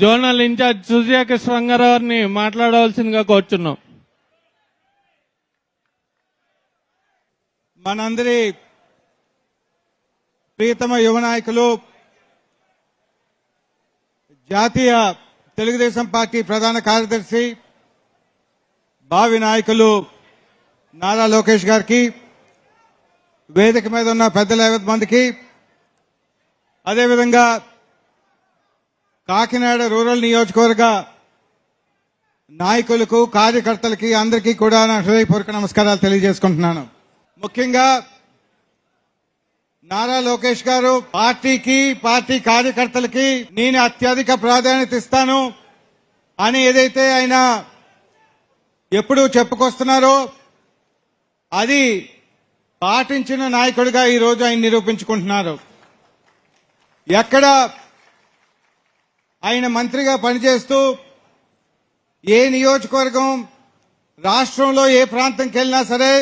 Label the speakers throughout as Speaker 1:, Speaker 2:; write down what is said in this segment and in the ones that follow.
Speaker 1: Zonal incharge Sujay Krishna రంగారావుని మాట్లాడవలసిందిగా కోరుచున్నాం.
Speaker 2: మనందరి ప్రియతమ యువ నాయకులు జాతీయ తెలుగుదేశం పార్టీ ప్రధాన కార్యదర్శి భావి నాయకులు నారా లోకేష్ గారికి, వేదిక మీద ఉన్న పెద్దల 50 మందికి, అదేవిధంగా కాకినాడ రూరల్ నియోజకవర్గ నాయకులకు, కార్యకర్తలకి అందరికీ కూడా నా హృదయపూర్వక నమస్కారాలు తెలియజేసుకుంటున్నాను. ముఖ్యంగా నారా లోకేష్ గారు పార్టీకి, పార్టీ కార్యకర్తలకి నేను అత్యధిక ప్రాధాన్యత ఇస్తాను అని ఏదైతే ఆయన ఎప్పుడూ చెప్పుకొస్తున్నారో అది పాటించిన నాయకుడిగా ఈరోజు ఆయన నిరూపించుకుంటున్నారు. ఎక్కడ ఆయన మంత్రిగా పనిచేస్తూ ఏ నియోజకవర్గం, రాష్ట్రంలో ఏ ప్రాంతంకి వెళ్ళినా సరే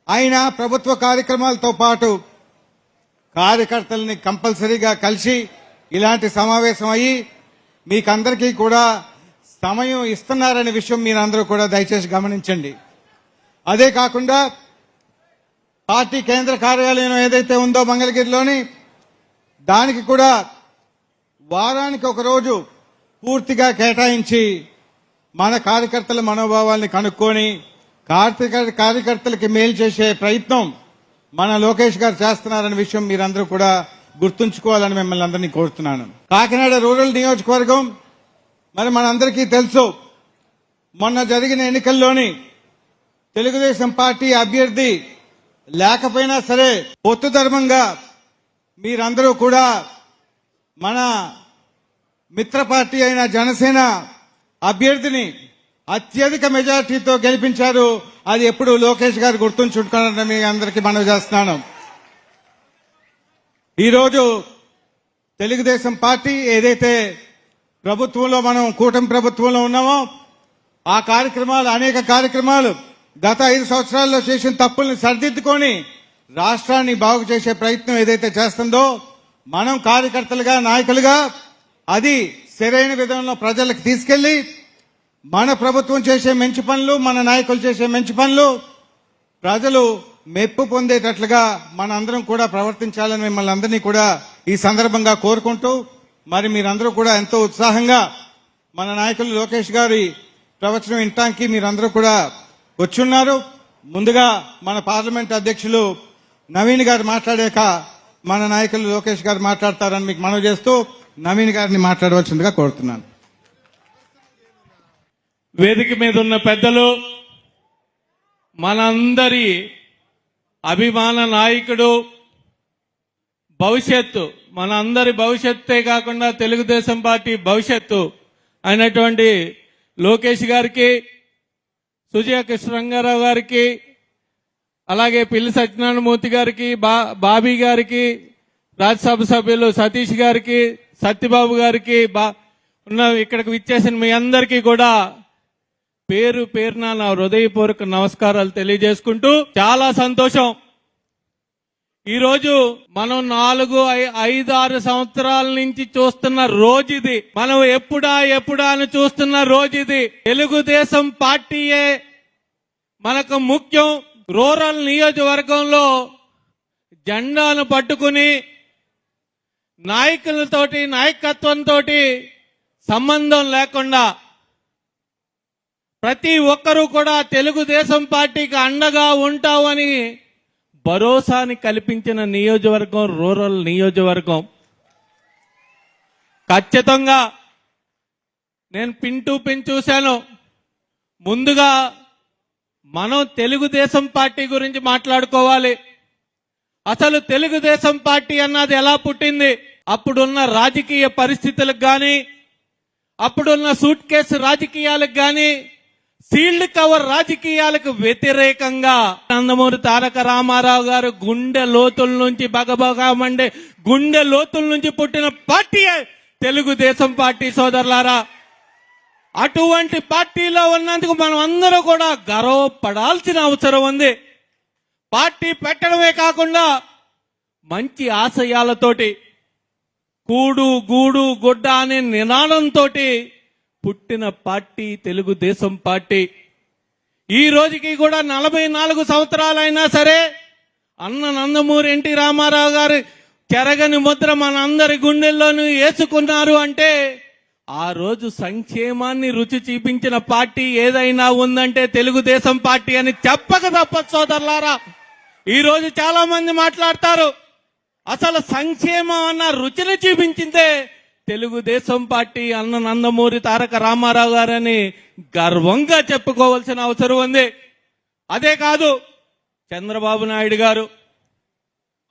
Speaker 2: ఆయన ప్రభుత్వ కార్యక్రమాలతో పాటు కార్యకర్తల్ని కంపల్సరీగా కలిసి ఇలాంటి సమావేశం అయ్యి మీకందరికీ కూడా సమయం ఇస్తున్నారనే విషయం మీరందరూ కూడా దయచేసి గమనించండి. అదే కాకుండా పార్టీ కేంద్ర కార్యాలయం ఏదైతే ఉందో మంగళగిరిలోని, దానికి కూడా వారానికి ఒక రోజు పూర్తిగా కేటాయించి మన కార్యకర్తల మనోభావాల్ని కనుక్కొని కార్యకర్తలకి మేలు చేసే ప్రయత్నం మన లోకేష్ గారు చేస్తున్నారనే విషయం మీరందరూ కూడా గుర్తుంచుకోవాలని మిమ్మల్ని అందరినీ కోరుతున్నాను. కాకినాడ రూరల్ నియోజకవర్గం మరి మనందరికీ తెలుసు, మొన్న జరిగిన ఎన్నికల్లోని తెలుగుదేశం పార్టీ అభ్యర్థి లేకపోయినా సరే పొత్తు ధర్మంగా మీరందరూ కూడా మన మిత్ర పార్టీ అయిన జనసేన అభ్యర్థిని అత్యధిక మెజార్టీతో గెలిపించారు. అది ఎప్పుడు లోకేష్ గారు గుర్తుంచుకుంటారని మీ అందరికీ మనవి చేస్తున్నాను. ఈరోజు తెలుగుదేశం పార్టీ ఏదైతే ప్రభుత్వంలో మనం కూటమి ప్రభుత్వంలో ఉన్నామో ఆ కార్యక్రమాలు, అనేక కార్యక్రమాలు గత 5 సంవత్సరాల్లో చేసిన తప్పుల్ని సరిదిద్దుకొని రాష్ట్రాన్ని బాగు చేసే ప్రయత్నం ఏదైతే చేస్తుందో మనం కార్యకర్తలుగా, నాయకులుగా అది సరైన విధానంలో ప్రజలకు తీసుకెళ్లి మన ప్రభుత్వం చేసే మంచి పనులు, మన నాయకులు చేసే మంచి పనులు ప్రజలు మెప్పు పొందేటట్లుగా మనందరం కూడా ప్రవర్తించాలని మిమ్మల్ని అందరినీ కూడా ఈ సందర్భంగా కోరుకుంటూ, మరి మీరందరూ కూడా ఎంతో ఉత్సాహంగా మన నాయకులు లోకేష్ గారి ప్రవచనం వినటానికి మీరందరూ కూడా వచ్చున్నారు. ముందుగా మన పార్లమెంట్ అధ్యక్షులు నవీన్ గారు మాట్లాడాక మన నాయకులు లోకేష్ గారు మాట్లాడతారని మీకు మనవి చేస్తూ నవీన్ గారిని మాట్లాడవలసిందిగా కోరుతున్నాను.
Speaker 1: వేదిక మీద ఉన్న పెద్దలు, మనందరి అభిమాన నాయకుడు, భవిష్యత్తు, మనందరి భవిష్యత్తే కాకుండా తెలుగుదేశం పార్టీ భవిష్యత్తు అయినటువంటి లోకేష్ గారికి, సుజయకృష్ణ రంగారావు గారికి, అలాగే పిల్లి సత్యనారాయణమూర్తి గారికి, బాబీ గారికి, రాజ్యసభ సభ్యులు సతీష్ గారికి, సత్యబాబు గారికి, ఇక్కడికి విచ్చేసిన మీ అందరికీ కూడా పేరు పేరున నా హృదయపూర్వక నమస్కారాలు తెలియజేసుకుంటూ, చాలా సంతోషం. ఈరోజు మనం 4, 5, 6 సంవత్సరాల నుంచి చూస్తున్న రోజు ఇది. మనం ఎప్పుడా అని చూస్తున్న రోజు ఇది. తెలుగుదేశం పార్టీయే మనకు ముఖ్యం. రూరల్ నియోజకవర్గంలో జెండాను పట్టుకుని నాయకులతోటి, నాయకత్వంతో సంబంధం లేకుండా ప్రతి ఒక్కరూ కూడా తెలుగుదేశం పార్టీకి అండగా ఉంటామని భరోసాని కల్పించిన నియోజకవర్గం రూరల్ నియోజకవర్గం. ఖచ్చితంగా నేను పిన్ టు పిన్ చూశాను. ముందుగా మనం తెలుగుదేశం పార్టీ గురించి మాట్లాడుకోవాలి. అసలు తెలుగుదేశం పార్టీ అన్నది ఎలా పుట్టింది? అప్పుడున్న రాజకీయ పరిస్థితులకు కానీ, అప్పుడున్న సూట్ కేసు రాజకీయాలకు గాని సీల్డ్ కవర్ రాజకీయాలకు వ్యతిరేకంగా నందమూరి తారక రామారావు గారు గుండె లోతుల నుంచి బగబగా మండే గుండె లోతుల నుంచి పుట్టిన పార్టీయే తెలుగుదేశం పార్టీ సోదరులారా. అటువంటి పార్టీలో ఉన్నందుకు మనం అందరూ కూడా గర్వపడాల్సిన అవసరం ఉంది. పార్టీ పెట్టడమే కాకుండా మంచి ఆశయాలతోటి కూడు గూడు గుడ్డ అనే నినాదంతో పుట్టిన పార్టీ తెలుగుదేశం పార్టీ. ఈ రోజుకి కూడా 44 సంవత్సరాలైనా సరే అన్న నందమూరి ఎన్టీ రామారావు గారు చెరగని ముద్ర మన అందరి గుండెల్లోనూ వేసుకున్నారు అంటే ఆ రోజు సంక్షేమాన్ని రుచి చూపించిన పార్టీ ఏదైనా ఉందంటే తెలుగుదేశం పార్టీ అని చెప్పక తప్పదు సోదరులారా. ఈ రోజు చాలా మంది మాట్లాడతారు, అసలు సంక్షేమం అన్న రుచిని చూపించిందే తెలుగుదేశం పార్టీ అన్న నందమూరి తారక రామారావు గారని గర్వంగా చెప్పుకోవాల్సిన అవసరం ఉంది. అదే కాదు చంద్రబాబు నాయుడు గారు,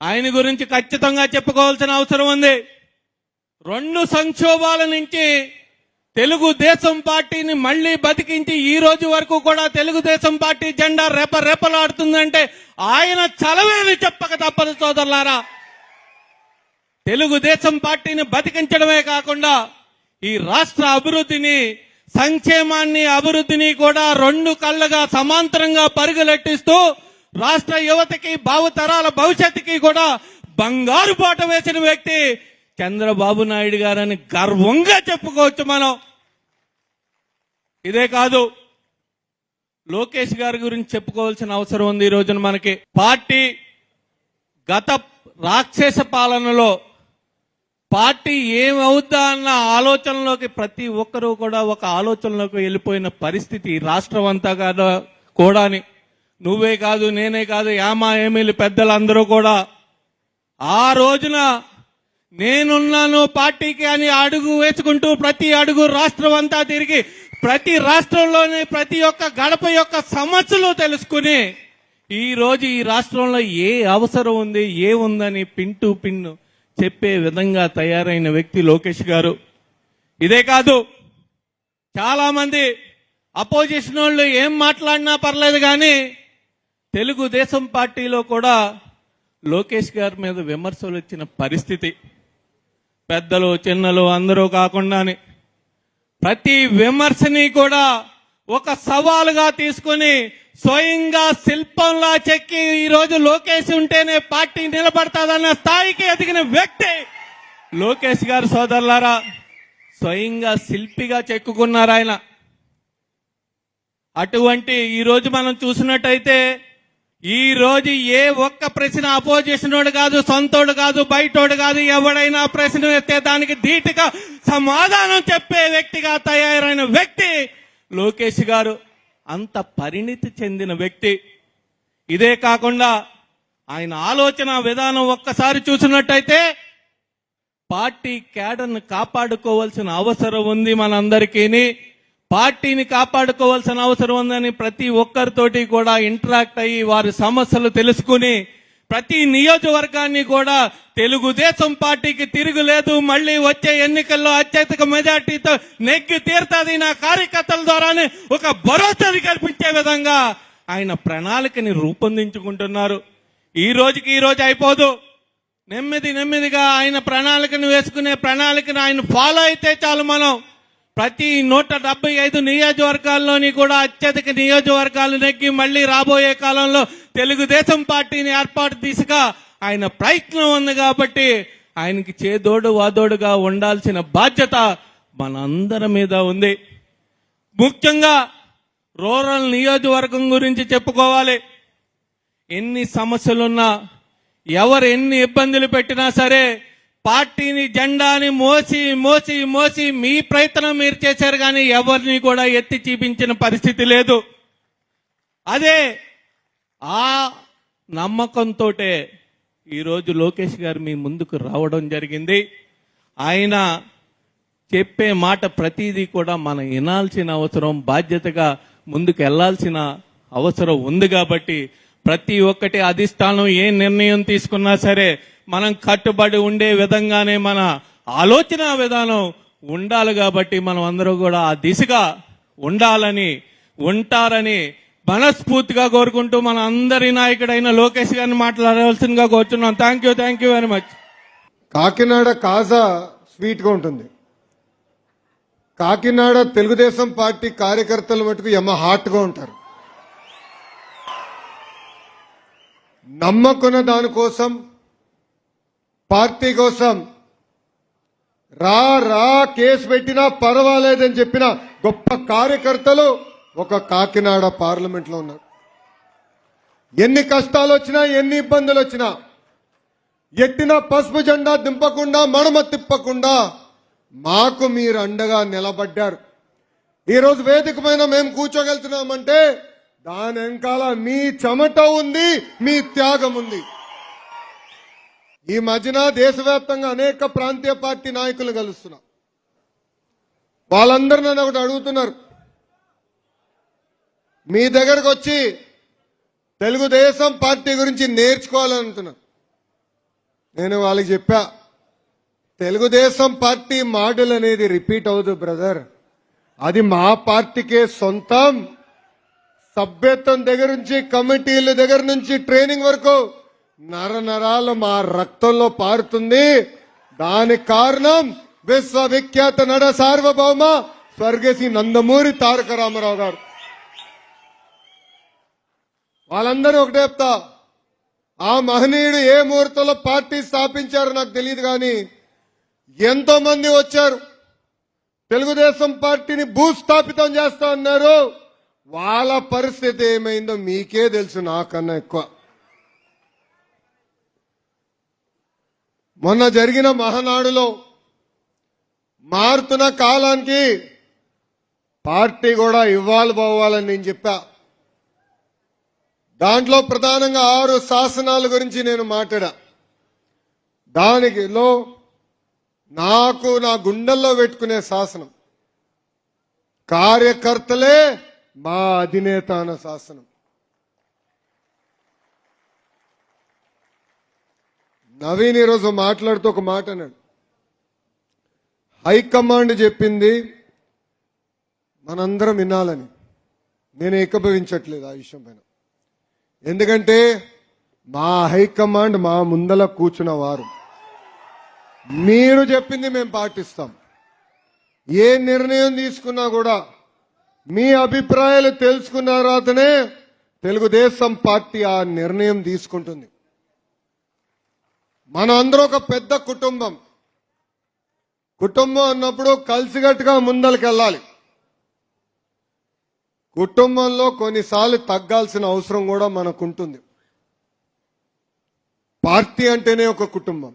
Speaker 1: ఆయన గురించి ఖచ్చితంగా చెప్పుకోవాల్సిన అవసరం ఉంది. 2 సంక్షోభాల నుంచి తెలుగుదేశం పార్టీని మళ్లీ బతికించి ఈ రోజు వరకు కూడా తెలుగుదేశం పార్టీ జెండా రెపరెపలాడుతుందంటే ఆయన చలవేది చెప్పక తప్పదు సోదరులారా. తెలుగుదేశం పార్టీని బతికించడమే కాకుండా ఈ రాష్ట్ర అభివృద్ధిని, సంక్షేమాన్ని, అభివృద్ధిని కూడా 2 కళ్ళగా సమాంతరంగా పరుగులెట్టిస్తూ రాష్ట్ర యువతకి, భావితరాల భవిష్యత్తుకి కూడా బంగారు బాట వేసిన వ్యక్తి చంద్రబాబు నాయుడు గారని గర్వంగా చెప్పుకోవచ్చు మనం. ఇదే కాదు లోకేష్ గారి గురించి చెప్పుకోవాల్సిన అవసరం ఉంది. ఈ రోజున మనకి పార్టీ గత రాక్షస పాలనలో పార్టీ ఏమవుద్దా అన్న ఆలోచనలోకి ప్రతి ఒక్కరూ కూడా ఒక ఆలోచనలోకి వెళ్ళిపోయిన పరిస్థితి రాష్ట్రం అంతా కూడాని. నువ్వే కాదు, నేనే కాదు, యామా ఏమీలు పెద్దలందరూ కూడా ఆ రోజున నేనున్నాను పార్టీకి అని అడుగు వేసుకుంటూ ప్రతి అడుగు రాష్ట్రం అంతా తిరిగి ప్రతి రాష్ట్రంలోని ప్రతి ఒక్క గడప యొక్క సమస్యలు తెలుసుకుని ఈ రోజు ఈ రాష్ట్రంలో ఏ అవసరం ఉంది, ఏ ఉందని పిన్ టు పిన్ చెప్పే విధంగా తయారైన వ్యక్తి లోకేష్ గారు. ఇదే కాదు చాలా మంది అపోజిషన్ వాళ్ళు ఏం మాట్లాడినా పర్లేదు కానీ తెలుగుదేశం పార్టీలో కూడా లోకేష్ గారి మీద విమర్శలు వచ్చిన పరిస్థితి. పెద్దలు చిన్నలు అందరూ కాకుండానే ప్రతి విమర్శని కూడా ఒక సవాలుగా తీసుకుని స్వయంగా శిల్పంలా చెక్కి ఈ రోజు లోకేష్ ఉంటేనే పార్టీ నిలబడతాదన్న స్థాయికి ఎదిగిన వ్యక్తి లోకేష్ గారు సోదరులారా. స్వయంగా శిల్పిగా చెక్కుకున్నారు ఆయన. అటువంటి ఈ రోజు మనం చూసినట్టయితే ఈ రోజు ఏ ఒక్క ప్రశ్న అపోజిషన్ వాడు కాదు, సొంతోడు కాదు, బయటోడు కాదు, ఎవడైనా ప్రశ్న ఎత్తే దానికి ధీటుగా సమాధానం చెప్పే వ్యక్తిగా తయారైన వ్యక్తి లోకేష్ గారు. అంత పరిణితి చెందిన వ్యక్తి. ఇదే కాకుండా ఆయన ఆలోచన విధానం ఒక్కసారి చూసినట్టయితే పార్టీ క్యాడర్ను కాపాడుకోవాల్సిన అవసరం ఉంది మనందరికీ. పార్టీని కాపాడుకోవాల్సిన అవసరం ఉందని ప్రతి ఒక్కరితోటి కూడా ఇంటరాక్ట్ అయ్యి వారి సమస్యలు తెలుసుకుని ప్రతి నియోజకవర్గాన్ని కూడా తెలుగుదేశం పార్టీకి తిరుగులేదు, మళ్లీ వచ్చే ఎన్నికల్లో అత్యధిక మెజార్టీతో నెగ్గి తీరుతుంది నా కార్యకర్తల ద్వారానే ఒక భరోసాని కల్పించే విధంగా ఆయన ప్రణాళికని రూపొందించుకుంటున్నారు. ఈ రోజు అయిపోదు. నెమ్మదిగా ఆయన ప్రణాళికను వేసుకునే ప్రణాళికను ఆయన ఫాలో అయితే చాలు. మనం ప్రతి 175 నియోజకవర్గాల్లోని కూడా అత్యధిక నియోజకవర్గాలు నెగ్గి మళ్లీ రాబోయే కాలంలో తెలుగుదేశం పార్టీని ఏర్పాటు దిశగా ఆయన ప్రయత్నం ఉంది. కాబట్టి ఆయనకి చేదోడు వాదోడుగా ఉండాల్సిన బాధ్యత మనందరి మీద ఉంది. ముఖ్యంగా రూరల్ నియోజకవర్గం గురించి చెప్పుకోవాలి. ఎన్ని సమస్యలున్నా, ఎవరు ఎన్ని ఇబ్బందులు పెట్టినా సరే పార్టీని జెండాని మోసి మీ ప్రయత్నం మీరు చేశారు కానీ ఎవరిని కూడా ఎత్తి చూపించిన పరిస్థితి లేదు. అదే ఆ నమ్మకంతో ఈరోజు లోకేష్ గారు మీ ముందుకు రావడం జరిగింది. ఆయన చెప్పే మాట ప్రతిదీ కూడా మనం వినాల్సిన అవసరం, బాధ్యతగా ముందుకు వెళ్లాల్సిన అవసరం ఉంది. కాబట్టి ప్రతి ఒక్కటి అధిష్టానం ఏ నిర్ణయం తీసుకున్నా సరే మనం కట్టుబడి ఉండే విధంగానే మన ఆలోచన విధానం ఉండాలి కాబట్టి మనం అందరూ కూడా ఆ దిశగా ఉండాలని ఉంటారని మనస్ఫూర్తిగా కోరుకుంటూ మన అందరి నాయకుడైన లోకేష్ గారిని మాట్లాడవలసిందిగా కోరుచున్నాం. Thank you very much.
Speaker 3: Kakinada kaja స్వీట్గా ఉంటుంది. కాకినాడ తెలుగుదేశం పార్టీ కార్యకర్తలు మటుకు హాట్గా ఉంటారు. నమ్మకున్న దానికోసం, పార్టీ కోసం రా కేసు పెట్టినా పర్వాలేదని చెప్పిన గొప్ప కార్యకర్తలు ఒక కాకినాడ పార్లమెంట్ లో ఉన్నారు. ఎన్ని కష్టాలు వచ్చినా, ఎన్ని ఇబ్బందులు వచ్చినా ఎట్టిన పసుపు జెండా దింపకుండా, మడమ తిప్పకుండా మాకు మీరు అండగా నిలబడ్డారు. ఈరోజు వేదిక పైన మేము కూర్చోగలుగుతున్నామంటే దాని వెనకాల మీ చెమట ఉంది, మీ త్యాగం ఉంది. ఈ మధ్యన దేశవ్యాప్తంగా అనేక ప్రాంతీయ పార్టీ నాయకులు కలుస్తున్నా. వాళ్ళందరూ నన్ను ఒకటి అడుగుతున్నారు, మీ దగ్గరకు వచ్చి తెలుగుదేశం పార్టీ గురించి నేర్చుకోవాలంటున్నారు. నేను వాళ్ళకి చెప్పా, తెలుగుదేశం పార్టీ మోడల్ అనేది రిపీట్ అవ్వదు బ్రదర్. అది మా పార్టీకే సొంతం. సభ్యత్వం దగ్గర నుంచి, కమిటీల దగ్గర నుంచి, ట్రైనింగ్ వరకు నరాలు మా రక్తంలో పారుతుంది. దానికి కారణం విశ్వవిఖ్యాత నట సార్వభౌమ స్వర్గశ్రీ నందమూరి తారక రామారావు గారు. వాళ్ళందరూ ఒకటే చెప్తా, ఆ మహనీయుడు ఏ ముహూర్తంలో పార్టీ స్థాపించారో నాకు తెలియదు, కానీ ఎంతో మంది వచ్చారు, తెలుగుదేశం పార్టీని భూస్థాపితం చేస్తా అన్నారు. వాళ్ళ పరిస్థితి ఏమైందో మీకే తెలుసు, నాకన్నా ఎక్కువ. మొన్న జరిగిన మహానాడులో మారుతున్న కాలానికి పార్టీ కూడా ఇవ్వాలి పోవాలని నేను చెప్పా. దాంట్లో ప్రధానంగా 6 శాసనాల గురించి నేను మాట్లాడా. దానిలో నాకు నా గుండెల్లో పెట్టుకునే శాసనం కార్యకర్తలే మా అధినేత అన్న శాసనం. నవీన్ ఈరోజు మాట్లాడుతూ ఒక మాట అన్నాడు, హైకమాండ్ చెప్పింది మనందరం వినాలని. నేను ఏకీభవించట్లేదు ఆ విషయం పైన. ఎందుకంటే మా హైకమాండ్ మా ముందల కూర్చున్న వారు. మీరు చెప్పింది మేము పాటిస్తాం. ఏ నిర్ణయం తీసుకున్నా కూడా మీ అభిప్రాయాలు తెలుసుకున్న తర్వాతనే తెలుగుదేశం పార్టీ ఆ నిర్ణయం తీసుకుంటుంది. మనం అందరూ ఒక పెద్ద కుటుంబం. కుటుంబం అన్నప్పుడు కలిసికట్టుగా ముందలకెళ్ళాలి. కుటుంబంలో కొన్నిసార్లు తగ్గాల్సిన అవసరం కూడా మనకుంటుంది. పార్టీ అంటేనే ఒక కుటుంబం.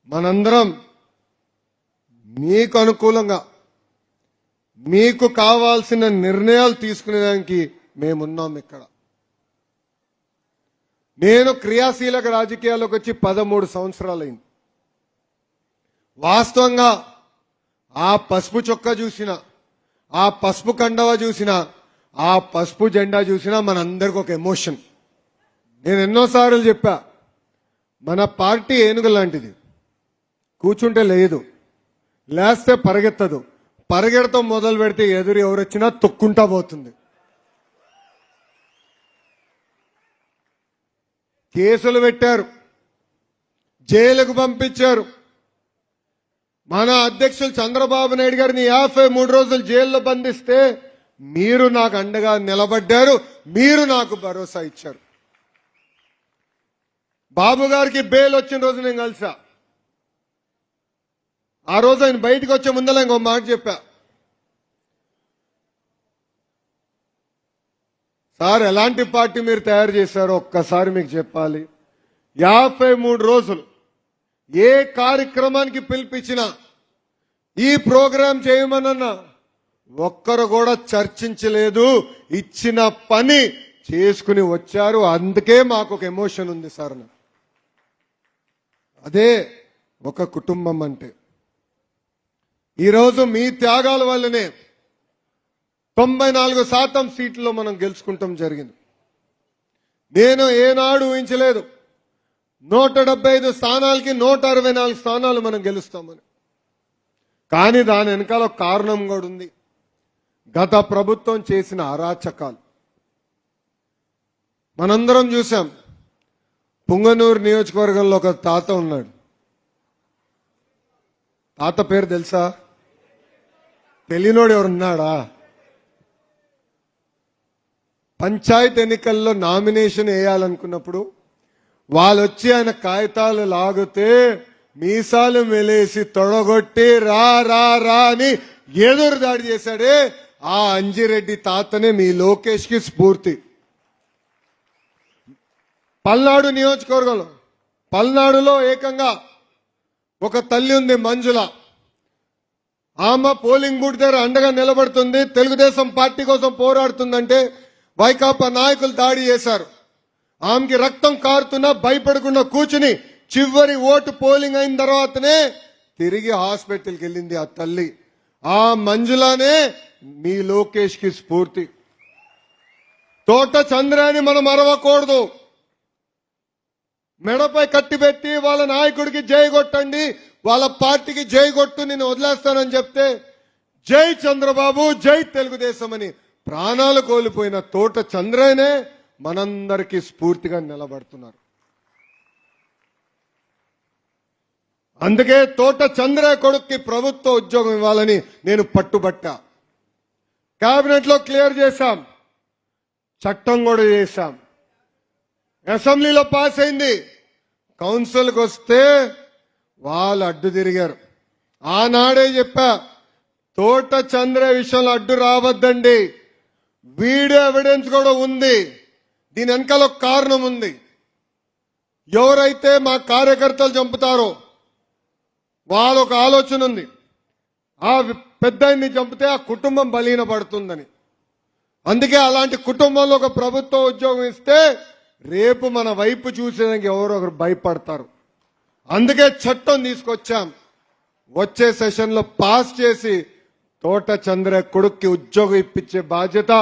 Speaker 3: మనందరం మీకు అనుకూలంగా, మీకు కావాల్సిన నిర్ణయాలు తీసుకునేదానికి మేమున్నాం ఇక్కడ. నేను క్రియాశీలక రాజకీయాల్లోకి వచ్చి 13 సంవత్సరాలైంది. వాస్తవంగా ఆ పసుపు చొక్కా చూసినా, ఆ పసుపు కండవ చూసినా, ఆ పసుపు జెండా చూసినా మనందరికి ఒక ఎమోషన్. నేను ఎన్నోసార్లు చెప్పా, మన పార్టీ ఏనుగు లాంటిది. కూర్చుంటే లేదు, లేస్తే పరిగెత్తదు. పరిగెడతాం మొదలు పెడితే ఎదురు ఎవరొచ్చినా తొక్కుంటా పోతుంది. కేసులు పెట్టారు, జైలుకు పంపించారు. మన అధ్యక్షులు చంద్రబాబు నాయుడు గారిని 53 రోజులు జైల్లో బంధిస్తే మీరు నాకు అండగా నిలబడ్డారు, మీరు నాకు భరోసా ఇచ్చారు. బాబు గారికి బెయిల్ వచ్చిన రోజు నేను కలిసా. ఆ రోజు ఆయన బయటకు వచ్చే ముందర ఇంకో మాట చెప్పా, సార్ ఎలాంటి పార్టీ మీరు తయారు చేశారో ఒక్కసారి మీకు చెప్పాలి. 53 రోజులు ఏ కార్యక్రమానికి పిలిపించినా, ఈ ప్రోగ్రాం చేయమనన్నా ఒక్కరు కూడా చర్చించలేదు. ఇచ్చిన పని చేసుకుని వచ్చారు. అందుకే మాకు ఒక ఎమోషన్ ఉంది సార్. అదే ఒక కుటుంబం అంటే. ఈరోజు మీ త్యాగాల వల్లనే 94% సీట్లలో మనం గెలుచుకుంటాం జరిగింది. నేను ఏనాడు ఊహించలేదు 175 స్థానాలకి 164 స్థానాలు మనం గెలుస్తామని. కానీ దాని వెనకాల ఒక కారణం కూడా ఉంది. గత ప్రభుత్వం చేసిన అరాచకాలు మనందరం చూసాం. పుంగనూరు నియోజకవర్గంలో ఒక తాత ఉన్నాడు. తాత పేరు తెలుసా? తెలియనోడు ఎవరున్నాడా? పంచాయత్ ఎన్నికల్లో నామినేషన్ వేయాలనుకున్నప్పుడు వాళ్ళు వచ్చి ఆయన కాగితాలు లాగితే మీసాలు మెలేసి తొడగొట్టి రా రా రా అని ఎదురు దాడి చేశాడే ఆ అంజిరెడ్డి తాతనే మీ లోకేష్ కి స్ఫూర్తి. పల్నాడు నియోజకవర్గంలో పల్నాడులో ఏకంగా ఒక తల్లి ఉంది మంజుల. ఆమె పోలింగ్ బూత్ దగ్గర అండగా నిలబడుతుంది, తెలుగుదేశం పార్టీ కోసం పోరాడుతుందంటే వైకాపా నాయకులు దాడి చేశారు. ఆమెకి రక్తం కారుతున్నా భయపడకుండా కూర్చుని చివరి ఓటు పోలింగ్ అయిన తర్వాతనే తిరిగి హాస్పిటల్కి వెళ్ళింది ఆ తల్లి. ఆ మంజులానే మీ లోకేష్ కి స్ఫూర్తి. తోట చంద్రాని మనం మరవకూడదు. మెడపై కట్టిపెట్టి వాళ్ళ నాయకుడికి జై కొట్టండి, వాళ్ళ పార్టీకి జై కొట్టు, నేను వదిలేస్తానని చెప్తే జై చంద్రబాబు జై తెలుగుదేశం అని ప్రాణాలు కోల్పోయిన తోట చంద్రనే మనందరికీ స్ఫూర్తిగా నిలబడుతున్నారు. అందుకే తోట చంద్ర కొడుక్కి ప్రభుత్వ ఉద్యోగం ఇవ్వాలని నేను పట్టుబట్టా. కేబినెట్ లో క్లియర్ చేశాం, చట్టం కూడా చేశాం, అసెంబ్లీలో పాస్ అయింది. కౌన్సిల్కి వస్తే వాళ్ళు అడ్డు తిరిగారు. ఆనాడే చెప్పా, తోట చంద్ర విషయంలో అడ్డు రావద్దండి. వీడియో ఎవిడెన్స్ కూడా ఉంది. దీని వెనకాల ఒక కారణం ఉంది. ఎవరైతే మా కార్యకర్తలు చంపుతారో వాళ్ళ ఒక ఆలోచన ఉంది, ఆ పెద్దాన్ని చంపితే ఆ కుటుంబం బలీన పడుతుందని. అందుకే అలాంటి కుటుంబంలో ఒక ప్రభుత్వ ఉద్యోగం ఇస్తే రేపు మన వైపు చూసేదానికి ఎవరో ఒకరు భయపడతారు. అందుకే చట్టం తీసుకొచ్చాం. వచ్చే సెషన్ లో పాస్ చేసి తోట చంద్ర కొడుక్కి ఉద్యోగం ఇప్పించే బాధ్యత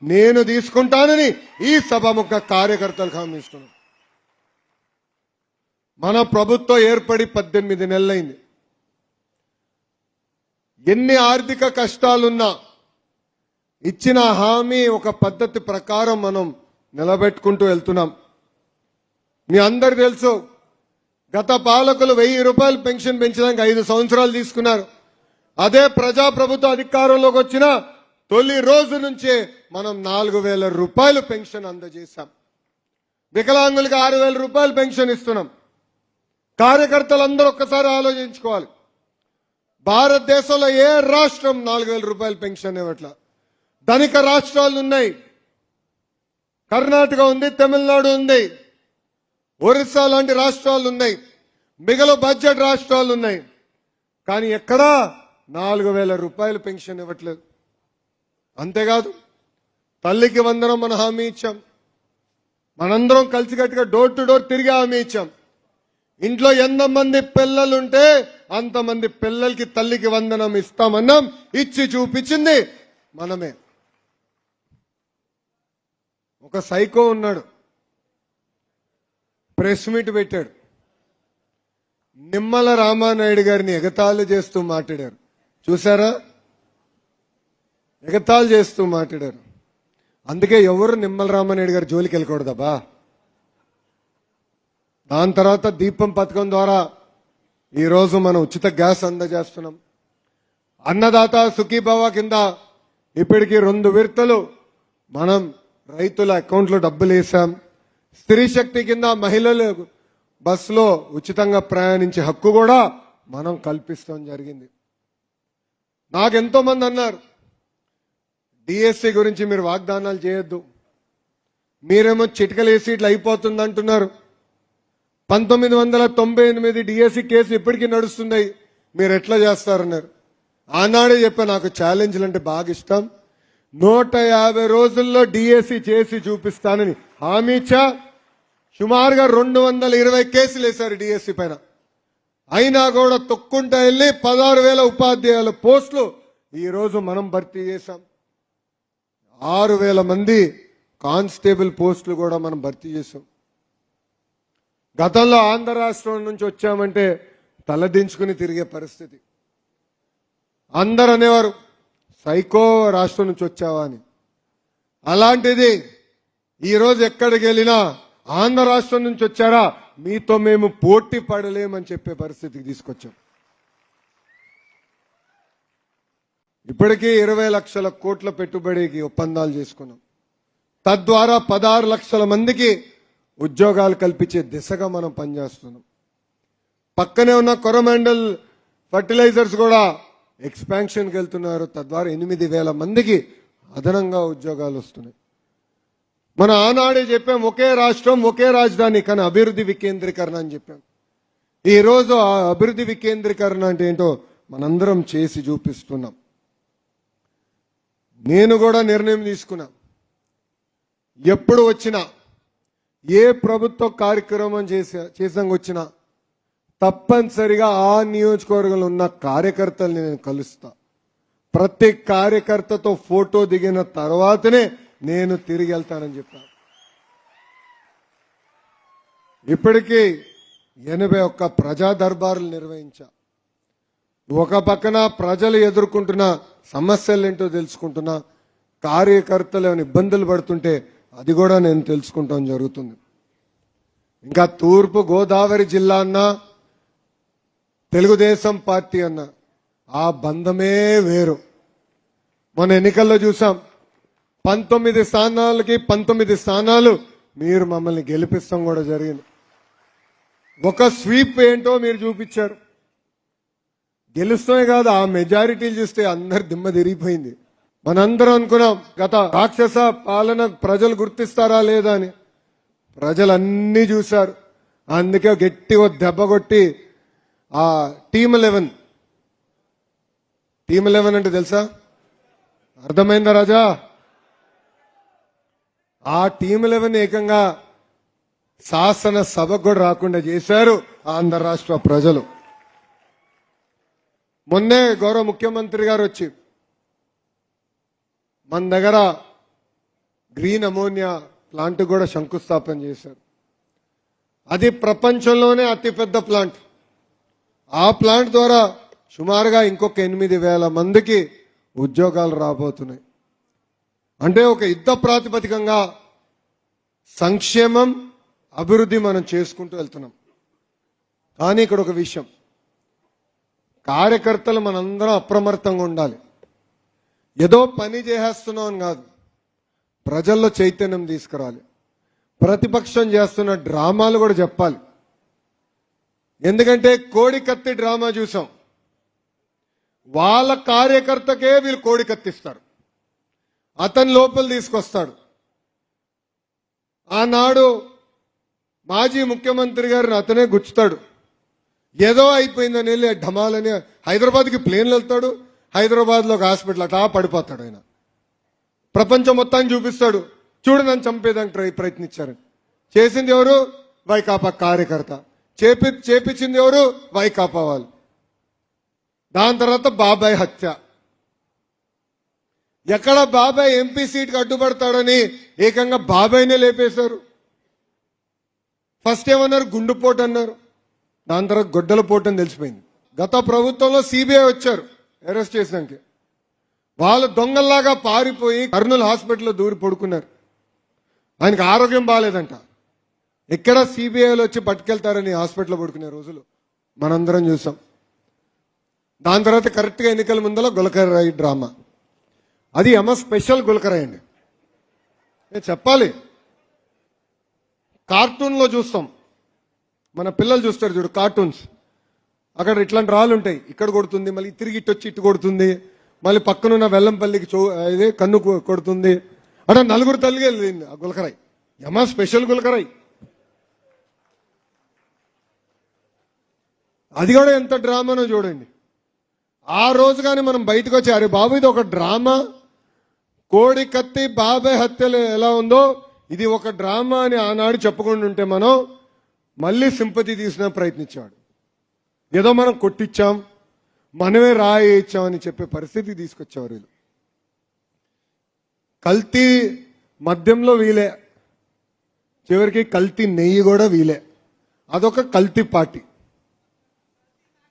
Speaker 3: నేను తీసుకుంటానని ఈ సభాముఖ కార్యకర్తలకు హామీ ఇస్తున్నాను. మన ప్రభుత్వం ఏర్పడి 18 నెలలైంది. ఎన్ని ఆర్థిక కష్టాలున్నా ఇచ్చిన హామీ ఒక పద్ధతి ప్రకారం మనం నిలబెట్టుకుంటూ వెళ్తున్నాం. మీ అందరు తెలుసు, గత పాలకులు 1000 రూపాయలు పెన్షన్ పెంచడానికి 5 సంవత్సరాలు తీసుకున్నారు. అదే ప్రజాప్రభుత్వ అధికారంలోకి వచ్చిన తొలి రోజు నుంచే మనం 4000 రూపాయలు పెన్షన్ అందజేశాం. వికలాంగులకి 6000 రూపాయలు పెన్షన్ ఇస్తున్నాం. కార్యకర్తలందరూ ఒక్కసారి ఆలోచించుకోవాలి. భారతదేశంలో ఏ రాష్ట్రం 4000 రూపాయలు పెన్షన్ ఇవ్వట్లా. ధనిక రాష్ట్రాలు ఉన్నాయి, కర్ణాటక ఉంది, తమిళనాడు ఉంది, ఒరిస్సా లాంటి రాష్ట్రాలు ఉన్నాయి, మిగతా బడ్జెట్ రాష్ట్రాలు ఉన్నాయి. కానీ ఎక్కడా 4000 రూపాయలు పెన్షన్ ఇవ్వట్లేదు. అంతేకాదు, తల్లికి వందనం మనం హామీ ఇచ్చాం. మనందరం కలిసికట్టుగా డోర్ టు డోర్ తిరిగి హామీ ఇచ్చాం. ఇంట్లో ఎంతమంది పిల్లలుంటే అంతమంది పిల్లలకి తల్లికి వందనం ఇస్తామన్నాం. ఇచ్చి చూపించింది మనమే. ఒక సైకో ఉన్నాడు, ప్రెస్ మీట్ పెట్టాడు. నిమ్మల రామానాయుడు గారిని ఎగతాళి చేస్తూ మాట్లాడారు. చూసారా? ఎగతాళి చేస్తూ మాట్లాడారు. అందుకే ఎవరు నిమ్మల రామానాయుడు గారి జోలికి వెళ్ళకూడదబ్బా. దాని తర్వాత దీపం పథకం ద్వారా ఈరోజు మనం ఉచిత గ్యాస్ అందజేస్తున్నాం. అన్నదాత సుఖీభవ కింద ఇప్పటికీ 2 విడతలు మనం రైతుల అకౌంట్లో డబ్బులు వేసాం. స్త్రీ శక్తి కింద మహిళలు బస్సులో ఉచితంగా ప్రయాణించే హక్కు కూడా మనం కల్పిస్తాం జరిగింది. నాకెంతో మంది అన్నారు, డిఎస్సి గురించి మీరు వాగ్దానాలు చేయొద్దు, మీరేమో చిటికలేసి ఇట్లా అయిపోతుంది అంటున్నారు. 1998 డిఎస్సి కేసు ఇప్పటికీ నడుస్తున్నాయి, మీరు ఎట్లా చేస్తారన్నారు. ఆనాడే చెప్పా, నాకు ఛాలెంజ్లు అంటే బాగా ఇష్టం. 150 రోజుల్లో డిఎస్సి చేసి చూపిస్తానని హామీ ఇచ్చా. సుమారుగా 220 కేసులు వేశారు డిఎస్సి పైన. అయినా కూడా తొక్కుంటా వెళ్ళి 16,000 ఉపాధ్యాయుల పోస్టులు ఈ రోజు మనం భర్తీ చేశాం. 6,000 మంది కానిస్టేబుల్ పోస్టులు కూడా మనం భర్తీ చేశాం. గతంలో ఆంధ్ర రాష్ట్రం నుంచి వచ్చామంటే తలదించుకుని తిరిగే పరిస్థితి. అందరు అనేవారు సైకో రాష్ట్రం నుంచి వచ్చావా అని. అలాంటిది ఈరోజు ఎక్కడికి వెళ్ళినా ఆంధ్ర రాష్ట్రం నుంచి వచ్చారా, మీతో మేము పోటీ పడలేమని చెప్పే పరిస్థితికి తీసుకొచ్చాం. ఇప్పటికీ 20 లక్షల కోట్ల పెట్టుబడికి ఒప్పందాలు చేసుకున్నాం. తద్వారా 16 లక్షల మందికి ఉద్యోగాలు కల్పించే దిశగా మనం పనిచేస్తున్నాం. పక్కనే ఉన్న కొరమండల్ ఫర్టిలైజర్స్ కూడా ఎక్స్పాన్షన్కి వెళ్తున్నారు. తద్వారా 8,000 మందికి అదనంగా ఉద్యోగాలు వస్తున్నాయి. మన ఆనాడే చెప్పాం ఒకే రాష్ట్రం ఒకే రాజధాని, కానీ అభివృద్ధి వికేంద్రీకరణ అని చెప్పాం. ఈరోజు ఆ అభివృద్ధి వికేంద్రీకరణ అంటే ఏంటో మనందరం చేసి చూపిస్తున్నాం. నేను కూడా నిర్ణయం తీసుకున్నా, ఎప్పుడు వచ్చినా ఏ ప్రభుత్వ కార్యక్రమం చేసాక వచ్చినా తప్పనిసరిగా ఆ నియోజకవర్గంలో ఉన్న కార్యకర్తల్ని నేను కలుస్తా. ప్రతి కార్యకర్తతో ఫోటో దిగిన తర్వాతనే నేను తిరిగి వెళ్తానని చెప్పాను. ఇప్పటికీ 81 ప్రజా దర్బారులు నిర్వహించా. ఒక పక్కన ప్రజలు ఎదుర్కొంటున్న సమస్యలేంటో తెలుసుకుంటున్నా, కార్యకర్తలు ఏమైనా ఇబ్బందులు పడుతుంటే అది కూడా నేను తెలుసుకుంటాం జరుగుతుంది. ఇంకా తూర్పు గోదావరి జిల్లా అన్నా తెలుగుదేశం పార్టీ అన్న ఆ బంధమే వేరు. మన ఎన్నికల్లో చూసాం, 19 స్థానాలకి 19 స్థానాలు మీరు మమ్మల్ని గెలిపిస్తాం కూడా జరిగింది. ఒక స్వీప్ ఏంటో మీరు చూపించారు. గెలుస్తామే కాదు, ఆ మెజారిటీలు చూస్తే అందరి దిమ్మ తిరిగిపోయింది. మనందరం అనుకున్నాం గత రాక్షస పాలన ప్రజలు గుర్తిస్తారా లేదా అని. ప్రజలు అన్నీ చూశారు. అందుకే గట్టిగా దెబ్బ కొట్టి ఆ టీమ్ 11 అంటే తెలుసా, అర్థమైందా రాజా? ఆ టీమ్ 11 ఏకంగా శాసన సభకు కూడా రాకుండా చేశారు ఆంధ్ర రాష్ట్ర ప్రజలు. మొన్నే గౌరవ ముఖ్యమంత్రి గారు వచ్చి మన దగ్గర గ్రీన్ అమోనియా ప్లాంట్ కూడా శంకుస్థాపన చేశారు. అది ప్రపంచంలోనే అతిపెద్ద ప్లాంట్. ఆ ప్లాంట్ ద్వారా సుమారుగా ఇంకొక 8,000 మందికి ఉద్యోగాలు రాబోతున్నాయి. అంటే ఒక యుద్ధ ప్రాతిపదికంగా సంక్షేమం అభివృద్ధి మనం చేసుకుంటూ వెళ్తున్నాం. కానీ ఇక్కడ ఒక విషయం, కార్యకర్తలు మనందరం అప్రమత్తంగా ఉండాలి. ఏదో పని చేసేస్తున్నాం అని కాదు, ప్రజల్లో చైతన్యం తీసుకురాలి. ప్రతిపక్షం చేస్తున్న డ్రామాలు కూడా చెప్పాలి. ఎందుకంటే కోడి కత్తి డ్రామా చూసాం. వాళ్ళ కార్యకర్తకే వీళ్ళు కోడి కత్తిస్తారు, అతని లోపల తీసుకొస్తాడు. ఆనాడు మాజీ ముఖ్యమంత్రి గారిని అతనే గుచ్చుతాడు. ఏదో అయిపోయిందని వెళ్ళి ఢమాలని హైదరాబాద్కి ప్లేన్లు వెళ్తాడు. హైదరాబాద్లో ఒక హాస్పిటల్ అటా పడిపోతాడు. ఆయన ప్రపంచం మొత్తాన్ని చూపిస్తాడు, చూడు నన్ను చంపేదానికి ప్రయత్నించారు. చేసింది ఎవరు? వైకాపా కార్యకర్త. చేపించింది ఎవరు? వైకాపా వాళ్ళు. దాని తర్వాత బాబాయ్ హత్య. ఎక్కడ బాబాయ్ ఎంపీ సీట్కి అడ్డుపడతాడని ఏకంగా బాబాయ్నే లేపేశారు. ఫస్ట్ ఏమన్నారు? గుండుపోటు అన్నారు. దాని తర్వాత గొడ్డల పోటు అని తెలిసిపోయింది. గత ప్రభుత్వంలో సిబిఐ వచ్చారు అరెస్ట్ చేసినాక. వాళ్ళు దొంగల్లాగా పారిపోయి కర్నూలు హాస్పిటల్లో దూరి పడుకున్నారు. ఆయనకు ఆరోగ్యం బాగాలేదంట. ఎక్కడ సిబిఐలో వచ్చి పట్టుకెళ్తారని హాస్పిటల్లో పడుకునే రోజులు మనందరం చూసాం. దాని తర్వాత కరెక్ట్గా ఎన్నికల ముందర గులకరాయి డ్రామా. అది స్పెషల్ గులకరాయి అండి. నేను చెప్పాలి, కార్టూన్లో చూస్తాం, మన పిల్లలు చూస్తారు చూడు కార్టూన్స్. అక్కడ ఇట్లాంటి రాళ్ళు ఉంటాయి, ఇక్కడ కొడుతుంది, మళ్ళీ తిరిగి ఇటు వచ్చి ఇటు కొడుతుంది, మళ్ళీ పక్కనున్న వెల్లంపల్లికి ఇదే కన్ను కొడుతుంది. అంటే 4 తల్లిగా వెళ్ళింది ఆ గులకరాయి. స్పెషల్ గులకరాయి. అది కూడా ఎంత డ్రామానో చూడండి. ఆ రోజు కానీ మనం బయటకు వచ్చి అరే బాబు ఇది ఒక డ్రామా, కోడి కత్తి బాబాయ్ హత్యలు ఎలా ఉందో ఇది ఒక డ్రామా అని ఆనాడు చెప్పుకుంటూ ఉంటే మనం మళ్ళీ సింపతి తీసుకునే ప్రయత్నించాడు. ఏదో మనం కొట్టించాం, మనమే రాయి ఇచ్చామని చెప్పే పరిస్థితి తీసుకొచ్చేవారు వీళ్ళు. కల్తీ మద్యంలో వీలే, చివరికి కల్తీ నెయ్యి కూడా వీలే. అదొక కల్తీ పార్టీ.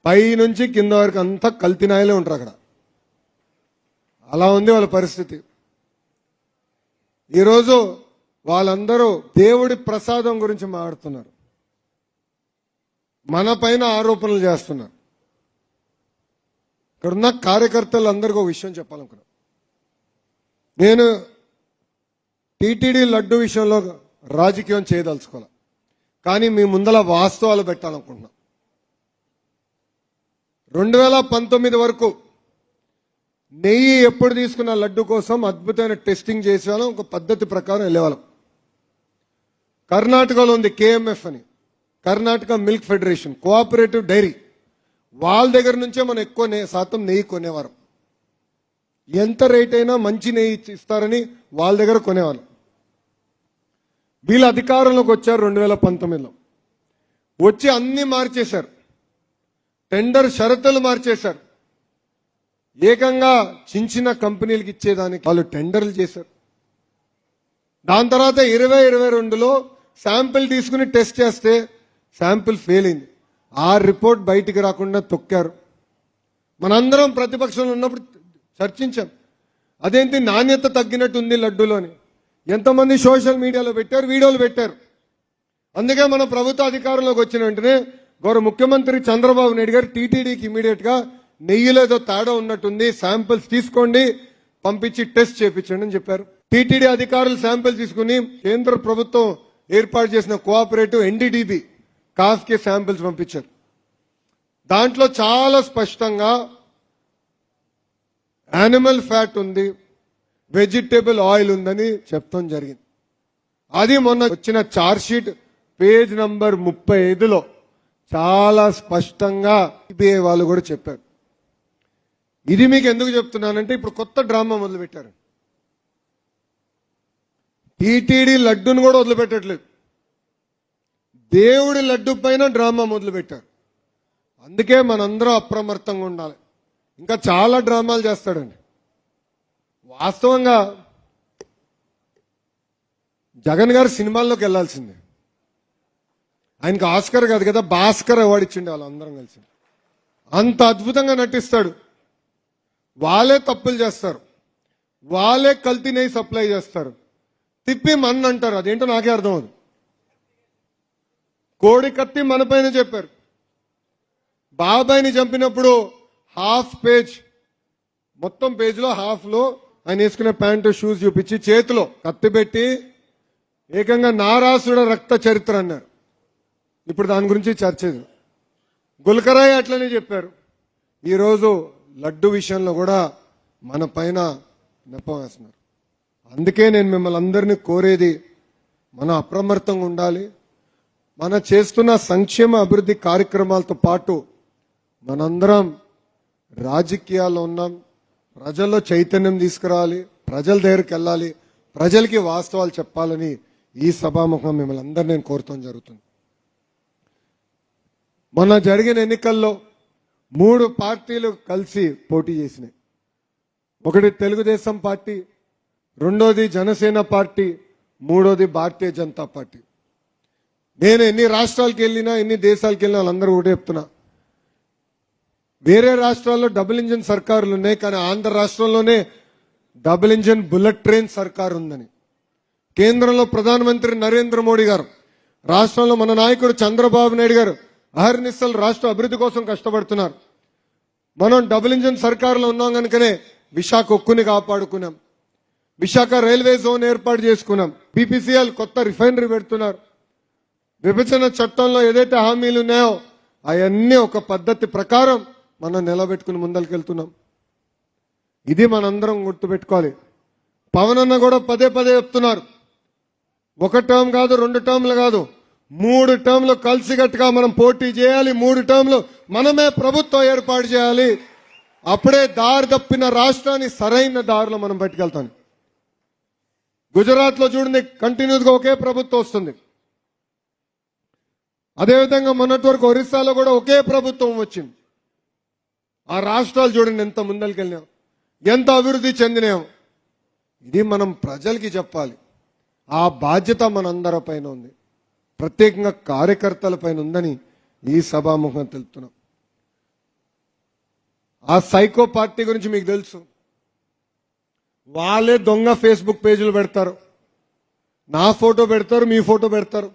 Speaker 3: పై నుంచి కింద వరకు అంతా కల్తీ నాయలే ఉంటారు అక్కడ. అలా ఉంది వాళ్ళ పరిస్థితి. ఈరోజు వాళ్ళందరూ దేవుడి ప్రసాదం గురించి మాట్లాడుతున్నారు, మన పైన ఆరోపణలు చేస్తున్నారు. ఇక్కడున్న కార్యకర్తలు అందరికీ ఒక విషయం చెప్పాలనుకున్నా. నేను టీటీడీ లడ్డు విషయంలో రాజకీయం చేయదలుచుకోవాలి, కానీ మీ ముందల వాస్తవాలు పెట్టాలనుకుంటున్నా. 2019 వరకు నెయ్యి ఎప్పుడు తీసుకున్న లడ్డు కోసం అద్భుతమైన టెస్టింగ్ చేసేవాళ్ళం, ఒక పద్ధతి ప్రకారం వెళ్ళేవాళ్ళం. కర్ణాటకలో ఉంది కేఎంఎఫ్ అని, Karnataka milk federation cooperative dairy. వాళ్ళ దగ్గర నుంచే మనం ఎక్కువ శాతం నెయ్యి కొనేవారు. ఎంత రేట్ అయినా మంచి నెయ్యి ఇస్తారని వాళ్ళ దగ్గర కొనేవాళ్ళం. వీళ్ళ అధికారంలోకి వచ్చారు 2019లో. వచ్చి అన్ని మార్చేశారు, టెండర్ షరతులు మార్చేశారు. ఏకంగా చిన్న కంపెనీలకు ఇచ్చేదానికి వాళ్ళు టెండర్లు చేశారు. దాని తర్వాత 2022లో శాంపిల్ తీసుకుని టెస్ట్ చేస్తే శాంపిల్ ఫెయిల్ అయింది. ఆ రిపోర్ట్ బయటికి రాకుండా తొక్కారు. మనందరం ప్రతిపక్షంలో ఉన్నప్పుడు చర్చించాం, అదేంటి నాణ్యత తగ్గినట్టుంది లడ్డూలోని. ఎంతమంది సోషల్ మీడియాలో పెట్టారు, వీడియోలు పెట్టారు. అందుకే మన ప్రభుత్వ అధికారంలోకి వచ్చిన వెంటనే గౌరవ ముఖ్యమంత్రి చంద్రబాబు నాయుడు గారు టీటీడీకి ఇమీడియట్ గా నెయ్యిలో ఏదో తేడా ఉన్నట్టుంది, శాంపిల్స్ తీసుకోండి, పంపించి టెస్ట్ చేయించండి అని చెప్పారు. టీటీడీ అధికారులు శాంపిల్ తీసుకుని కేంద్ర ప్రభుత్వం ఏర్పాటు చేసిన కోఆపరేటివ్ ఎన్డీడీబీ కాఫ్ కి శాంపిల్స్ పంపించారు. దాంట్లో చాలా స్పష్టంగా యానిమల్ ఫ్యాట్ ఉంది, వెజిటేబుల్ ఆయిల్ ఉందని చెప్తాం జరిగింది. అది మొన్న వచ్చిన చార్జ్ షీట్ పేజ్ నంబర్ 35లో చాలా స్పష్టంగా సిబిఐ వాళ్ళు కూడా చెప్పారు. ఇది మీకు ఎందుకు చెప్తున్నానంటే ఇప్పుడు కొత్త డ్రామా మొదలుపెట్టారు. టీటీడీ లడ్డును కూడా వదిలిపెట్టట్లేదు, దేవుడి లడ్డు పైన డ్రామా మొదలుపెట్టారు. అందుకే మనందరం అప్రమత్తంగా ఉండాలి. ఇంకా చాలా డ్రామాలు చేస్తాడండి. వాస్తవంగా జగన్ గారు సినిమాల్లోకి వెళ్లాల్సిందే. ఆయనకు ఆస్కర్ కాదు కదా, భాస్కర్ అవార్డు ఇచ్చిండే వాళ్ళందరం కలిసి. అంత అద్భుతంగా నటిస్తాడు. వాళ్ళే తప్పులు చేస్తారు, వాళ్ళే కల్తీ నెయ్యి సప్లై చేస్తారు, తిప్పి మన్ అంటారు. అదేంటో నాకే అర్థం అవుతుంది. కోడి కత్తి మన పైన చెప్పారు. బాబాయిని చంపినప్పుడు హాఫ్ పేజ్, మొత్తం పేజ్లో హాఫ్ లో ఆయన వేసుకునే ప్యాంటు షూస్ చూపించి చేతిలో కత్తి పెట్టి ఏకంగా నారాసుడ రక్త చరిత్ర అన్నారు. ఇప్పుడు దాని గురించి చర్చ. గుల్కరాయ్ అట్లనే చెప్పారు. ఈరోజు లడ్డు విషయంలో కూడా మన పైన నెపం వేస్తున్నారు. అందుకే నేను మిమ్మల్ని అందరినీ కోరేది, మనం అప్రమత్తంగా ఉండాలి. మన చేస్తున్న సంక్షేమ అభివృద్ధి కార్యక్రమాలతో పాటు మనందరం రాజకీయాల్లో ఉన్నాం, ప్రజల్లో చైతన్యం తీసుకురావాలి, ప్రజల దగ్గరికి వెళ్ళాలి, ప్రజలకి వాస్తవాలు చెప్పాలని ఈ సభాముఖం మిమ్మల్ని అందరినీ నేను కోరుతాం జరుగుతుంది. మొన్న జరిగిన ఎన్నికల్లో 3 పార్టీలు కలిసి పోటీ చేసినాయి. ఒకటి తెలుగుదేశం పార్టీ, రెండోది జనసేన పార్టీ, మూడోది భారతీయ జనతా పార్టీ. నేను ఎన్ని రాష్ట్రాలకు వెళ్ళినా, ఎన్ని దేశాలకు వెళ్ళినా వాళ్ళందరూ ఒకటే చెప్తున్నా, వేరే రాష్ట్రాల్లో డబుల్ ఇంజిన్ సర్కారులు ఉన్నాయి, కానీ ఆంధ్ర రాష్ట్రంలోనే డబుల్ ఇంజిన్ బుల్లెట్ ట్రైన్ సర్కారు ఉందని. కేంద్రంలో ప్రధానమంత్రి నరేంద్ర మోడీ గారు, రాష్ట్రంలో మన నాయకుడు చంద్రబాబు నాయుడు గారు అహర్నిశలు రాష్ట్ర అభివృద్ధి కోసం కష్టపడుతున్నారు. మనం డబుల్ ఇంజిన్ సర్కారులో ఉన్నాం కనుకనే విశాఖ ఉక్కుని కాపాడుకున్నాం, విశాఖ రైల్వే జోన్ ఏర్పాటు చేసుకున్నాం, బీపీసీఎల్ కొత్త రిఫైనరీ పెడుతున్నారు. విభజన చట్టంలో ఏదైతే హామీలు ఉన్నాయో అవన్నీ ఒక పద్ధతి ప్రకారం మనం నిలబెట్టుకుని ముందరికెళ్తున్నాం. ఇది మనందరం గుర్తుపెట్టుకోవాలి. పవన్ అన్న కూడా పదే పదే చెప్తున్నారు, 1 టర్మ్ కాదు, 2 టర్మ్లు కాదు, 3 టర్మ్లు కలిసికట్టుగా మనం పోటీ చేయాలి. 3 టర్మ్లు మనమే ప్రభుత్వం ఏర్పాటు చేయాలి. అప్పుడే దారి తప్పిన రాష్ట్రాన్ని సరైన దారిలో మనం పట్టుకెళ్తాం. గుజరాత్ లో చూడండి, కంటిన్యూస్ గా ఒకే ప్రభుత్వం వస్తుంది. అదేవిధంగా మొన్నటి వరకు ఒరిస్సాలో కూడా ఒకే ప్రభుత్వం వచ్చింది. ఆ రాష్ట్రాలు చూడండి ఎంత ముందరికెళ్ళినాం, ఎంత అభివృద్ధి చెందినాం. ఇది మనం ప్రజలకి చెప్పాలి. ఆ బాధ్యత మనందరి పైన ఉంది, ప్రత్యేకంగా కార్యకర్తల పైన ఉందని ఈ సభాముఖం తెలుపుతున్నాం. ఆ సైకో పార్టీ గురించి మీకు తెలుసు. వాళ్ళే దొంగ ఫేస్బుక్ పేజీలు పెడతారు, నా ఫోటో పెడతారు, మీ ఫోటో పెడతారు.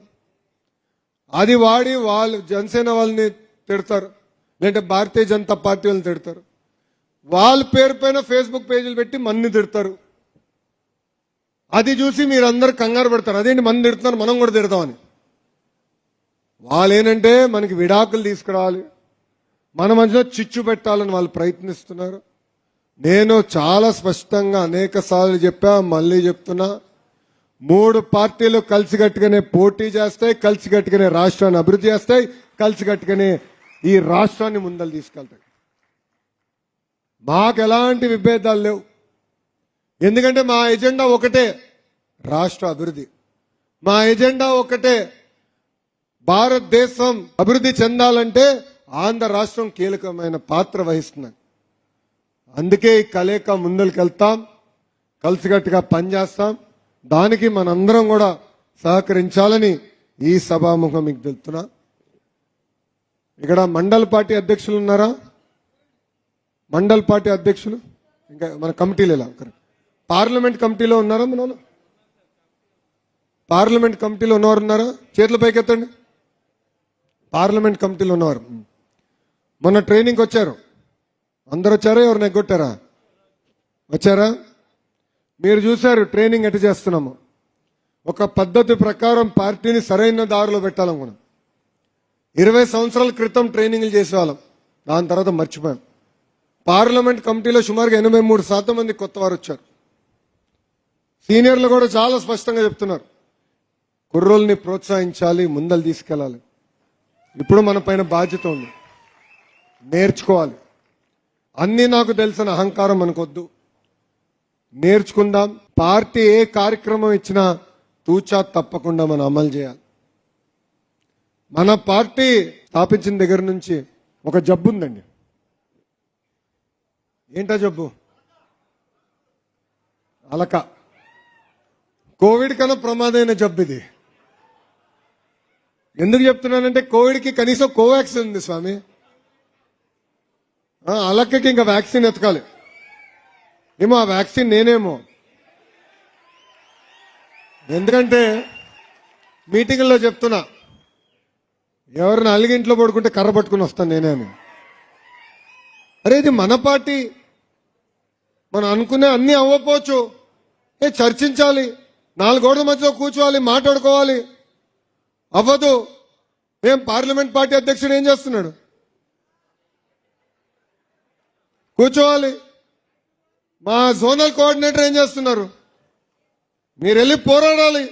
Speaker 3: అది వాడి వాళ్ళు జనసేన వాళ్ళని తిడతారు, లేదంటే భారతీయ జనతా పార్టీ వాళ్ళని తిడతారు. వాళ్ళ పేరు పైన ఫేస్బుక్ పేజీలు పెట్టి మన్ని తిడతారు. అది చూసి మీరందరూ కంగారు పడతారు, అదేంటి మన తిడుతున్నారు మనం కూడా తిడతామని. వాళ్ళు ఏంటంటే మనకి విడాకులు తీసుకురావాలి, మన మధ్యలో చిచ్చు పెట్టాలని వాళ్ళు ప్రయత్నిస్తున్నారు. నేను చాలా స్పష్టంగా అనేక సార్లు చెప్పా, మళ్ళీ చెప్తున్నా, 3 పార్టీలు కలిసికట్టుగానే పోటీ చేస్తాయి, కలిసికట్టుగానే రాష్ట్రాన్ని అభివృద్ధి చేస్తాయి, కలిసికట్టుగానే ఈ రాష్ట్రాన్ని ముందలు తీసుకెళ్తాయి. మాకు ఎలాంటి విభేదాలు లేవు. ఎందుకంటే మా ఎజెండా ఒకటే, రాష్ట్ర అభివృద్ధి. మా ఎజెండా ఒకటే, భారతదేశం అభివృద్ధి చెందాలంటే ఆంధ్ర రాష్ట్రం కీలకమైన పాత్ర వహిస్తుంది. అందుకే ఈ కలేక ముందరికెళ్తాం, కలిసికట్టుగా పనిచేస్తాం. దానికి మనందరం కూడా సహకరించాలని ఈ సభాముఖం మీకు తెలుపుతున్నా. ఇక్కడ మండల పార్టీ అధ్యక్షులు ఉన్నారా? మండల పార్టీ అధ్యక్షులు ఇంకా మన కమిటీలో పార్లమెంట్ కమిటీలో ఉన్నారా? మన పార్లమెంట్ కమిటీలో ఉన్నవారు ఉన్నారా? చేతుల పైకెత్తండి. పార్లమెంట్ కమిటీలో ఉన్నవారు మొన్న ట్రైనింగ్కి వచ్చారు. అందరు వచ్చారా? ఎవరిని ఎగ్గొట్టారా? వచ్చారా? మీరు చూశారు ట్రైనింగ్ ఎట్ట చేస్తున్నాము. ఒక పద్ధతి ప్రకారం పార్టీని సరైన దారిలో పెట్టాలనుకున్నాం. 20 సంవత్సరాల క్రితం ట్రైనింగ్లు చేసేవాళ్ళం, దాని తర్వాత మర్చిపోయాం. పార్లమెంట్ కమిటీలో సుమారుగా 83% మంది కొత్త వారు వచ్చారు. సీనియర్లు కూడా చాలా స్పష్టంగా చెప్తున్నారు, కుర్రోల్ని ప్రోత్సహించాలి, ముందలు తీసుకెళ్ళాలి. ఇప్పుడు మన పైన బాధ్యత ఉంది, నేర్చుకోవాలి. అన్నీ నాకు తెలిసిన అహంకారం మనకొద్దు, నేర్చుకుందాం. పార్టీ ఏ కార్యక్రమం ఇచ్చినా తూచా తప్పకుండా మనం అమలు చేయాలి. మన పార్టీ స్థాపించిన దగ్గర నుంచి ఒక జబ్బు ఉందండి. ఏంటా జబ్బు? అలక. కోవిడ్ కన్నా ప్రమాదమైన జబ్బు ఇది. ఎందుకు చెప్తున్నానంటే కోవిడ్కి కనీసం కోవాక్సిన్ ఉంది స్వామి, అలక్కకి ఇంకా వ్యాక్సిన్ ఎతకాలి. ఏమో ఆ వ్యాక్సిన్ నేనేమో. ఎందుకంటే మీటింగ్లో చెప్తున్నా, ఎవరిని అలిగింట్లో పడుకుంటే కర్ర పట్టుకుని వస్తాను నేనే అని. అరే ఇది మన పార్టీ, మనం అనుకునే అన్ని అవ్వకపోవచ్చు, చర్చించాలి, 4 గోడల మధ్యలో కూర్చోవాలి, మాట్లాడుకోవాలి. అవ్వదు. ఏం పార్లమెంట్ పార్టీ అధ్యక్షుడు ఏం చేస్తున్నాడు? కూర్చోవాలి. మా జోనల్ కోఆర్డినేటర్ ఏం చేస్తున్నారు? మీరు వెళ్ళి పోరాడాలి,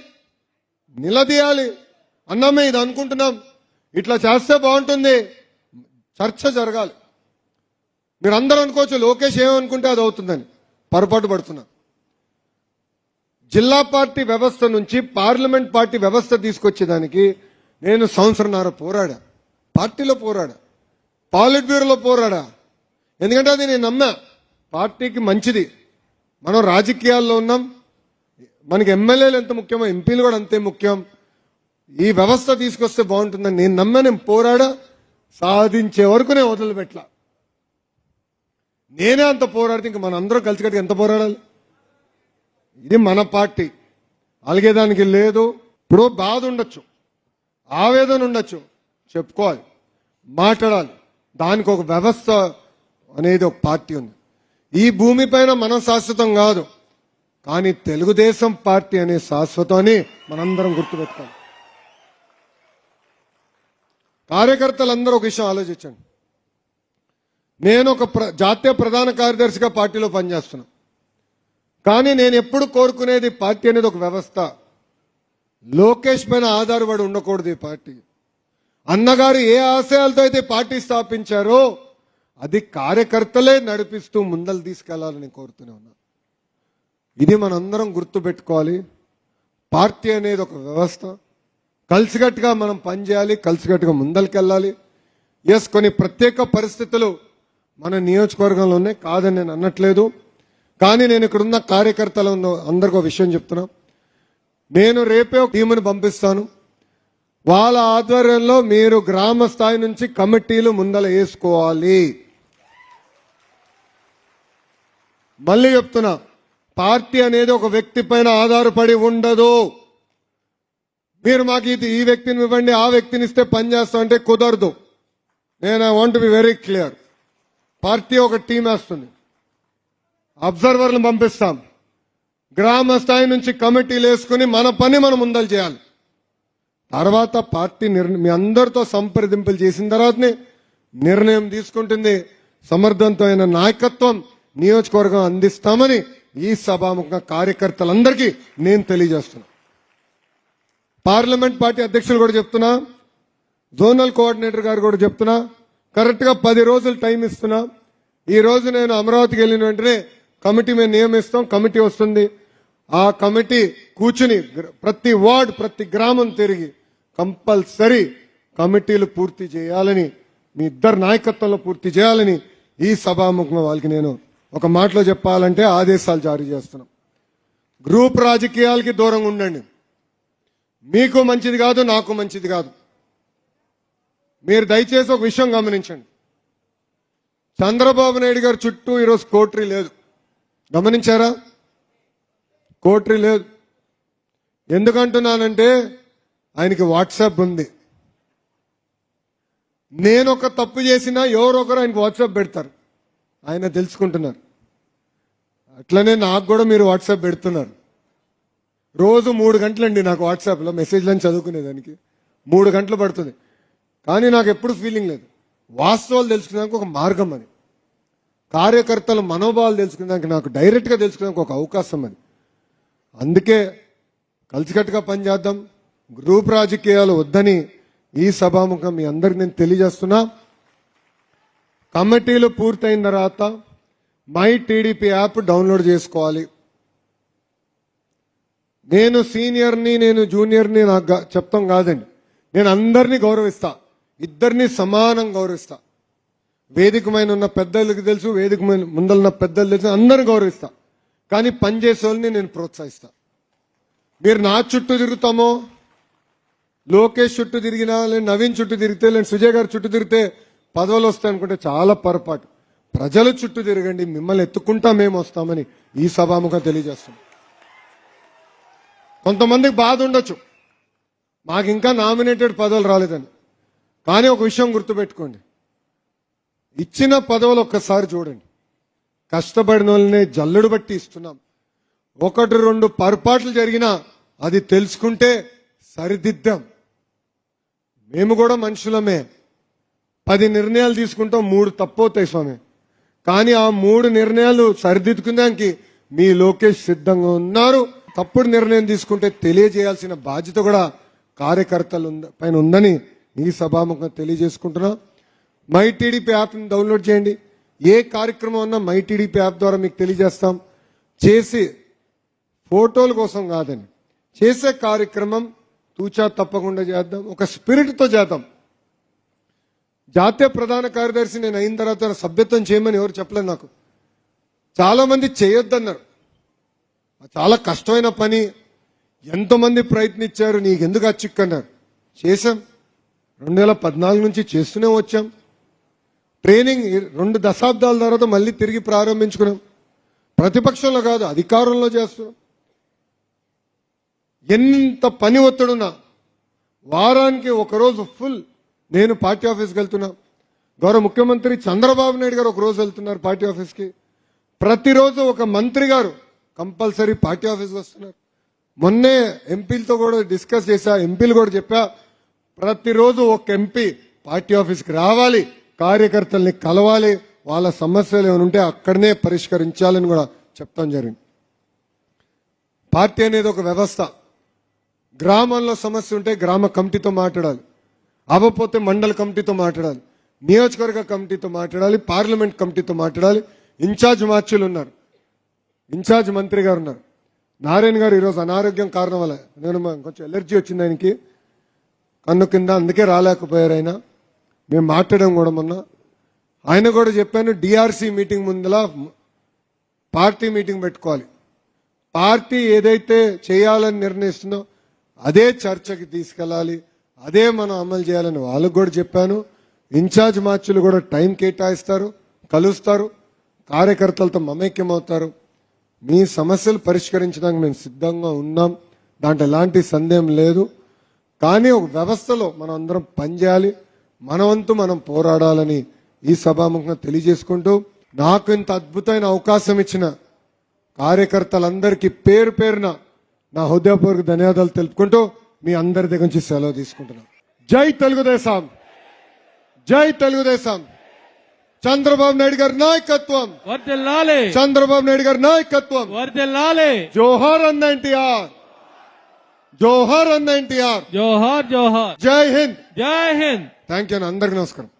Speaker 3: నిలదీయాలి. అన్నామే ఇది అనుకుంటున్నాం, ఇట్లా చేస్తే బాగుంటుంది, చర్చ జరగాలి. మీరు అందరూ అనుకోవచ్చు లోకేష్ ఏమనుకుంటే అది అవుతుందని, పొరపాటు పడుతున్నా. జిల్లా పార్టీ వ్యవస్థ నుంచి పార్లమెంట్ పార్టీ వ్యవస్థ తీసుకొచ్చేదానికి నేను 1.5 సంవత్సరం పోరాడా, పార్టీలో పోరాడా, పాలిట్ బ్యూరోలో పోరాడా. ఎందుకంటే అది నేను నమ్మా, పార్టీకి మంచిది. మనం రాజకీయాల్లో ఉన్నాం, మనకి ఎమ్మెల్యేలు ఎంత ముఖ్యమో ఎంపీలు కూడా అంతే ముఖ్యం. ఈ వ్యవస్థ తీసుకొస్తే బాగుంటుందని నేను నమ్మా, నేను పోరాడా. సాధించే వరకు నేను వదిలిపెట్టలా. నేనే అంత పోరాడితే ఇంక మన అందరూ కలిసికట్టుగా ఎంత పోరాడాలి? ఇది మన పార్టీ, అలిగేదానికి లేదు. ఇప్పుడు బాధ ఉండొచ్చు, ఆవేదన ఉండొచ్చు, చెప్పుకోవాలి, మాట్లాడాలి. దానికి ఒక వ్యవస్థ అనేది ఒక పార్టీ ఉంది. ఈ భూమి పైన మనం శాశ్వతం కాదు, కానీ తెలుగుదేశం పార్టీ అనే శాశ్వతం అని మనందరం గుర్తుపెట్టుకోవాలి. కార్యకర్తలందరూ ఒక విషయం ఆలోచించండి. నేను ఒక జాతీయ ప్రధాన కార్యదర్శిగా పార్టీలో పనిచేస్తున్నా, కానీ నేను ఎప్పుడు కోరుకునేది పార్టీ అనేది ఒక వ్యవస్థ. లోకేష్ పైన ఆధారపడి ఉండకూడదు ఈ పార్టీ. అన్నగారు ఏ ఆశయాలతో అయితే పార్టీ స్థాపించారో అది కార్యకర్తలే నడిపిస్తూ ముందలు తీసుకెళ్లాలని కోరుతూనే ఉన్నా. ఇది మనందరం గుర్తుపెట్టుకోవాలి. పార్టీ అనేది ఒక వ్యవస్థ, కలిసికట్టుగా మనం పనిచేయాలి, కలిసికట్టుగా ముందరికెళ్ళాలి. ఎస్, కొన్ని ప్రత్యేక పరిస్థితులు మన నియోజకవర్గంలో ఉన్నాయి, కాదని నేను అనట్లేదు. కానీ నేను ఇక్కడున్న కార్యకర్తలు అందరికీ ఒక విషయం చెప్తున్నా. నేను రేపే ఒక టీముని పంపిస్తాను. వాళ్ళ ఆధ్వర్యంలో మీరు గ్రామ స్థాయి నుంచి కమిటీలు ముందల వేసుకోవాలి. మళ్ళీ చెప్తున్నా, పార్టీ అనేది ఒక వ్యక్తి పైన ఆధారపడి ఉండదు. మీరు మాకు ఈ వ్యక్తిని ఇవ్వండి, ఆ వ్యక్తిని ఇస్తే పని చేస్తాం అంటే కుదరదు. నేను I want be very clear. Party ఒక టీం వేస్తుంది, అబ్జర్వర్లు పంపిస్తాం, గ్రామ స్థాయి నుంచి కమిటీలు వేసుకుని మన పని మనం ముందలు చేయాలి. తర్వాత పార్టీ మీ అందరితో సంప్రదింపులు చేసిన తర్వాతనే నిర్ణయం తీసుకుంటుంది. సమర్థవంతమైన నాయకత్వం నియోజకవర్గం అందిస్తామని ఈ సభాముఖంగా కార్యకర్తలందరికీ నేను తెలియజేస్తున్నా. పార్లమెంట్ పార్టీ అధ్యక్షులు కూడా చెప్తున్నా, జోనల్ కోఆర్డినేటర్ గారు కూడా చెప్తున్నా, కరెక్ట్ గా 10 రోజులు టైం ఇస్తున్నా. ఈ రోజు నేను అమరావతికి వెళ్ళిన వెంటనే కమిటీ మేము నియమిస్తాం, కమిటీ వస్తుంది. ఆ కమిటీ కూర్చుని ప్రతి వార్డ్ ప్రతి గ్రామం తిరిగి కంపల్సరీ కమిటీలు పూర్తి చేయాలని, మీ ఇద్దరు నాయకత్వంలో పూర్తి చేయాలని ఈ సభాముఖంగా వాళ్ళకి నేను ఒక మాటలో చెప్పాలంటే ఆదేశాలు జారీ చేస్తున్నాం. గ్రూప్ రాజకీయాలకి దూరంగా ఉండండి. మీకు మంచిది కాదు, నాకు మంచిది కాదు. మీరు దయచేసి ఒక విషయం గమనించండి. చంద్రబాబు నాయుడు గారి చుట్టూ ఈరోజు కోటరీ లేదు, గమనించారా? కోటరీ లేదు. ఎందుకంటున్నానంటే ఆయనకి వాట్సాప్ ఉంది. నేను ఒక తప్పు చేసినా ఎవరో ఒకరు ఆయనకు వాట్సాప్ పెడతారు, ఆయన తెలుసుకుంటున్నారు. అట్లనే నాకు కూడా మీరు వాట్సాప్ పెడుతున్నారు. రోజు 3 గంటలండి నాకు వాట్సాప్లో మెసేజ్లను చదువుకునేదానికి 3 గంటలు పడుతుంది. కానీ నాకు ఎప్పుడు ఫీలింగ్ లేదు. వాస్తవాలు తెలుసుకునేందుకు ఒక మార్గం అది, కార్యకర్తల మనోభావాలు తెలుసుకునేదానికి నాకు డైరెక్ట్గా తెలుసుకునేందుకు ఒక అవకాశం అది. అందుకే కలిసికట్టుగా పనిచేద్దాం, గ్రూప్ రాజకీయాలు వద్దని ఈ సభాముఖం మీ అందరికి నేను తెలియజేస్తున్నా. కమిటీలు పూర్తయిన తర్వాత మై టీడీపీ యాప్ డౌన్లోడ్ చేసుకోవాలి. నేను సీనియర్ని, నేను జూనియర్ని నాకు చెప్తాం కాదండి. నేను అందరినీ గౌరవిస్తా, ఇద్దరిని సమానం గౌరవిస్తా. వేదికమైన ఉన్న పెద్దలకు తెలుసు, వేదిక ముందలున్న పెద్దలు తెలుసు, అందరిని గౌరవిస్తా. కానీ పనిచేసే వాళ్ళని నేను ప్రోత్సహిస్తా. మీరు నా చుట్టూ తిరుగుతామో, లోకేష్ చుట్టూ తిరిగినా, లేదా నవీన్ చుట్టూ తిరిగితే, లేదా సుజయ్ గారి చుట్టూ తిరిగితే పదవులు వస్తాయనుకుంటే చాలా పొరపాటు. ప్రజల చుట్టూ తిరగండి, మిమ్మల్ని ఎత్తుకుంటా మేము వస్తామని ఈ సభాముఖంగా తెలియజేస్తాం. కొంతమందికి బాధ ఉండొచ్చు, మాకు ఇంకా నామినేటెడ్ పదవులు రాలేదని. కానీ ఒక విషయం గుర్తుపెట్టుకోండి, ఇచ్చిన పదవులు ఒక్కసారి చూడండి. కష్టపడిన వాళ్ళని జల్లుడు బట్టి ఇస్తున్నాం. 1-2 పొరపాట్లు జరిగినా అది తెలుసుకుంటే సరిదిద్దాం. మేము కూడా మనుషులమే. 10 నిర్ణయాలు తీసుకుంటాం, 3 తప్పవుతాయి స్వామి. కానీ ఆ 3 నిర్ణయాలు సరిదిద్దుకునేదానికి మీ లోకేష్ సిద్ధంగా ఉన్నారు. తప్పుడు నిర్ణయం తీసుకుంటే తెలియజేయాల్సిన బాధ్యత కూడా కార్యకర్తలు పైన ఉందని ఈ సభాముఖంగా తెలియజేసుకుంటున్నా. మై టీడీపీ యాప్ని డౌన్లోడ్ చేయండి. ఏ కార్యక్రమం ఉన్నా మై టీడీపీ యాప్ ద్వారా మీకు తెలియజేస్తాం. చేసి ఫోటోల కోసం కాదండి, చేసే కార్యక్రమం తూచా తప్పకుండా చేద్దాం, ఒక స్పిరిట్తో చేద్దాం. జాతీయ ప్రధాన కార్యదర్శి నేను అయిన తర్వాత సభ్యత్వం చేయమని ఎవరు చెప్పలేదు నాకు. చాలా మంది చేయొద్దన్నారు. చాలా కష్టమైన పని, ఎంతోమంది ప్రయత్నించారు, నీకెందుకు అన్నారు. చేశాం. 2014 నుంచి చేస్తూనే వచ్చాం. ట్రైనింగ్ 2 దశాబ్దాల తర్వాత మళ్ళీ తిరిగి ప్రారంభించుకున్నాం. ప్రతిపక్షంలో కాదు, అధికారంలో చేస్తున్నాం. ఎంత పని ఒత్తిడున్నా వారానికి 1 రోజు ఫుల్ నేను పార్టీ ఆఫీస్కి వెళ్తున్నా. గౌరవ ముఖ్యమంత్రి చంద్రబాబు నాయుడు గారు 1 రోజు వెళ్తున్నారు పార్టీ ఆఫీస్కి. ప్రతిరోజు ఒక మంత్రి గారు కంపల్సరీ పార్టీ ఆఫీస్కి వస్తున్నారు. మొన్నే ఎంపీలతో కూడా డిస్కస్ చేశా, ఎంపీలు కూడా చెప్పా, ప్రతిరోజు ఒక ఎంపీ పార్టీ ఆఫీస్కి రావాలి, కార్యకర్తల్ని కలవాలి, వాళ్ళ సమస్యలు ఏమైనా ఉంటే అక్కడనే పరిష్కరించాలని కూడా చెప్తాం జరిగింది. పార్టీ అనేది ఒక వ్యవస్థ. గ్రామంలో సమస్య ఉంటే గ్రామ కమిటీతో మాట్లాడాలి, అవ్వకపోతే మండల కమిటీతో మాట్లాడాలి, నియోజకవర్గ కమిటీతో మాట్లాడాలి, పార్లమెంట్ కమిటీతో మాట్లాడాలి. ఇన్ఛార్జ్ మార్చులు ఉన్నారు, ఇన్ఛార్జ్ మంత్రి గారు ఉన్నారు. నారాయణ గారు ఈరోజు అనారోగ్యం కారణం వల్ల నేను కొంచెం ఎలర్జీ వచ్చింది ఆయనకి కన్ను కింద, అందుకే రాలేకపోయారు ఆయన. మేము మాట్లాడడం కూడా మొన్న ఆయన కూడా చెప్పాను, డిఆర్సీ మీటింగ్ ముందల పార్టీ మీటింగ్ పెట్టుకోవాలి. పార్టీ ఏదైతే చేయాలని నిర్ణయిస్తుందో అదే చర్చకి తీసుకెళ్ళాలి, అదే మనం అమలు చేయాలని వాళ్ళకు కూడా చెప్పాను. ఇన్ఛార్జ్ మార్చులు కూడా టైం కేటాయిస్తారు, కలుస్తారు, కార్యకర్తలతో మమేక్యం అవుతారు. మీ సమస్యలు పరిష్కరించడానికి మేము సిద్ధంగా ఉన్నాం, దాంట్లో ఎలాంటి సందేహం లేదు. కానీ ఒక వ్యవస్థలో మనం అందరం పనిచేయాలి, మన వంతు మనం పోరాడాలని ఈ సభాముఖంగా తెలియజేసుకుంటూ, నాకు ఇంత అద్భుతమైన అవకాశం ఇచ్చిన కార్యకర్తలందరికీ పేరు పేరున నా హృదయపూర్వక ధన్యవాదాలు తెలుపుకుంటూ మీ అందరి దగ్గర నుంచి సెలవు తీసుకుంటున్నాను. జై తెలుగుదేశం, జై తెలుగుదేశం. చంద్రబాబు నాయుడు గారి నాయకత్వం,
Speaker 1: వర్ధిల్లాలి,
Speaker 3: చంద్రబాబు నాయుడు గారి నాయకత్వం.
Speaker 1: వర్ధిల్లాలి.
Speaker 3: జోహార్ అన్న ఎన్టీఆర్, జోహార్ అన్న ఎన్టీఆర్.
Speaker 1: జోహార్ జోహార్.
Speaker 3: జై హింద్.
Speaker 1: జై హింద్.
Speaker 3: థ్యాంక్ యూ అన్న, అందరికి నమస్కారం.